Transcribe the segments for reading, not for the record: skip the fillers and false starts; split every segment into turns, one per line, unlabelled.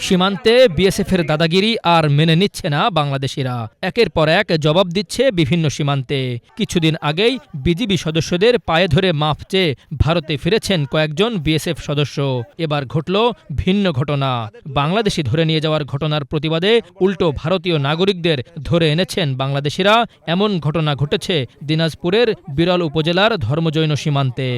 সীমান্তে বিএসএফের দাদাগিরি আর মেনে নিচ্ছে না বাংলাদেশিরা। একের পর এক জবাব দিচ্ছে বিভিন্ন সীমান্তে। কিছুদিন আগেই বিজিবি সদস্যদের পায়ে ধরে মাফ চেয়ে ভারতে ফিরেছেন কয়েকজন বিএসএফ সদস্য। এবার ঘটল ভিন্ন ঘটনা। বাংলাদেশি ধরে নিয়ে যাওয়ার ঘটনার প্রতিবাদে উল্টো ভারতীয় নাগরিকদের ধরে এনেছেন বাংলাদেশিরা। এমন ঘটনা ঘটেছে দিনাজপুরের বিরল উপজেলার ধর্মজৈন সীমান্তে।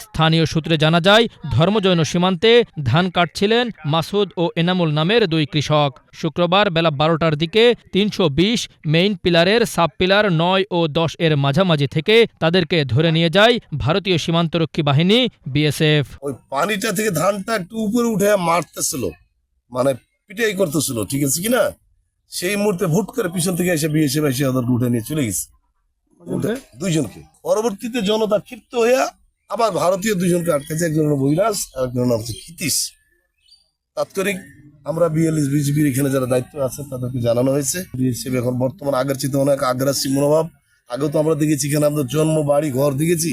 স্থানীয় সূত্রে জানা যায়, ধর্মজৈন সীমান্তে ধান কাটছিলেন মাসুদ ও এনামুল নামের দুই কৃষক। শুক্রবার বেলা 12টার দিকে 320 মেইন পিলারের সাব পিলার 9 ও 10 এর মাঝামাঝি থেকে তাদেরকে ধরে নিয়ে যায় ভারতীয় সীমান্তরক্ষী বাহিনী বিএসএফ।
ওই পানিটা থেকে ধানটা একটু উপরে উঠে মারতেছিল, মানে পিটাই করতেছিল, ঠিক আছে কিনা। সেই মুহূর্তে ভুট করে পিছন থেকে এসে বিএসএফ এসে ওদেরকে উঠে নিয়ে চলে গেছে দুইজনকে। পরবর্তীতে জনতা ক্ষিপ্ত হইয়া আবার ভারতীয় দুজনকে আটকেছে, একজন বৈরাজ আর একজন হচ্ছে ক্ষিতীশ। তাৎক্ষণিক আমরা বিজিবির এখানে যারা দায়িত্ব আছে তাদেরকে জানানো হয়েছে। বিএসএফ এখন বর্তমান আগের চেয়ে অনেক আগ্রাসী মনোভাব। আগেও তো আমরা দেখেছি এখানে আমাদের জন্ম বাড়ি ঘর দেখেছি।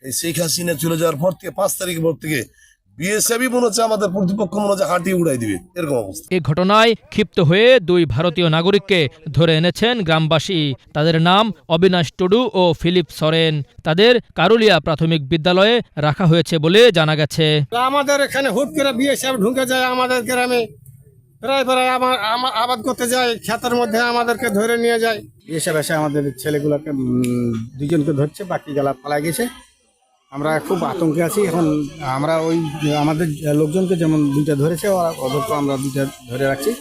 এই শেখ হাসিনা চলে যাওয়ার পর থেকে 5 তারিখের পর থেকে বিএসএফই মনে হচ্ছে আমাদের প্রতিপক্ষ মনে হচ্ছে হাঁটিয়ে উড়াই দিবে, এরকম অবস্থা।
এ ঘটনায় ক্ষিপ্ত হয়ে দুই ভারতীয় নাগরিককে ধরে এনেছেন গ্রামবাসী। তাদের নাম অবিনাশ টুডু ও ফিলিপ সরেন। তাদের কারুলিয়া প্রাথমিক বিদ্যালয়ে রাখা হয়েছে বলে জানা গেছে।
আমাদের এখানে হুট করে বিএসএফ ঢুকে যায় আমাদের গ্রামে, প্রায় আমার আবাদ করতে যায়, ক্ষেতের মধ্যে আমাদেরকে ধরে নিয়ে যায়। বিএসএফ এসে আমাদের ছেলেগুলোকে দুজনকে ধরছে, বাকি গেলা পালা গেছে। আমরা খুব আতঙ্কে আছি এখন। আমরা ওই আমাদের লোকজনকে যেমন 2টা ধরেছে, ওদেরকে আমরা 2টা ধরে রাখছি।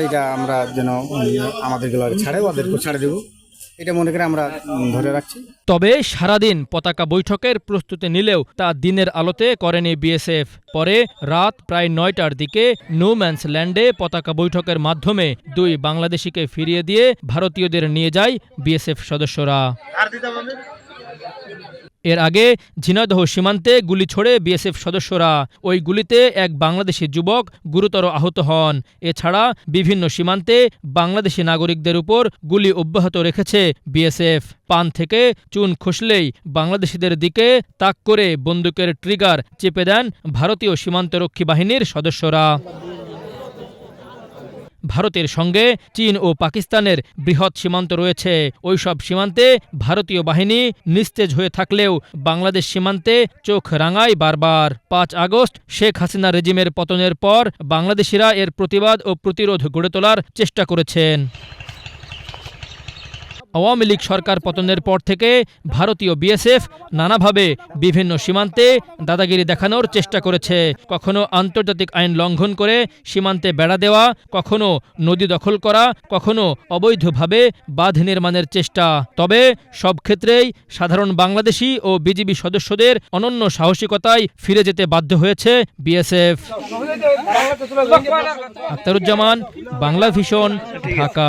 এটা আমরা যেন আমাদেরগুলো ছাড়ে, ওদেরকে ছাড়ে দেবো, এটা মনে করে আমরা ধরে রাখছি।
তবে সারাদিন পতাকা বৈঠকের প্রস্তুতি নিলেও তা দিনের আলোতে করেনি বিএসএফ। পরে রাত প্রায় 9টার দিকে নো ম্যানস ল্যান্ডে পতাকা বৈঠকের মাধ্যমে দুই বাংলাদেশিকে ফিরিয়ে দিয়ে ভারতীয়দের নিয়ে যায় বিএসএফ সদস্যরা। এর আগে ঝিনাইদহ সীমান্তে গুলি ছোড়ে বিএসএফ সদস্যরা। ওই গুলিতে এক বাংলাদেশি যুবক গুরুতর আহত হন। এছাড়া বিভিন্ন সীমান্তে বাংলাদেশি নাগরিকদের উপর গুলি অব্যাহত রেখেছে বিএসএফ। পান থেকে চুন খসলেই বাংলাদেশিদের দিকে তাক করে বন্দুকের ট্রিগার চেপে দেন ভারতীয় সীমান্তরক্ষী বাহিনীর সদস্যরা। ভারতের সঙ্গে চীন ও পাকিস্তানের বৃহৎ সীমান্ত রয়েছে। ওইসব সীমান্তে ভারতীয় বাহিনী নিস্তেজ হয়ে থাকলেও বাংলাদেশ সীমান্তে চোখ রাঙায় বারবার। 5 আগস্ট শেখ হাসিনা রেজিমের পতনের পর বাংলাদেশিরা এর প্রতিবাদ ও প্রতিরোধ গড়ে তোলার চেষ্টা করেছেন। আওয়ামী লীগ সরকার পতনের পর থেকে ভারতীয় বিএসএফ নানাভাবে বিভিন্ন সীমান্তে দাদাগিরি দেখানোর চেষ্টা করেছে। কখনো আন্তর্জাতিক আইন লঙ্ঘন করে সীমান্তে বেড়া দেওয়া, কখনো নদী দখল করা, কখনো অবৈধভাবে বাঁধ নির্মাণের চেষ্টা। তবে সব ক্ষেত্রেই সাধারণ বাংলাদেশি ও বিজিবি সদস্যদের অনন্য সাহসিকতায় ফিরে যেতে বাধ্য হয়েছে বিএসএফ। আখতারুজ্জামান, বাংলা ভিশন, ঢাকা।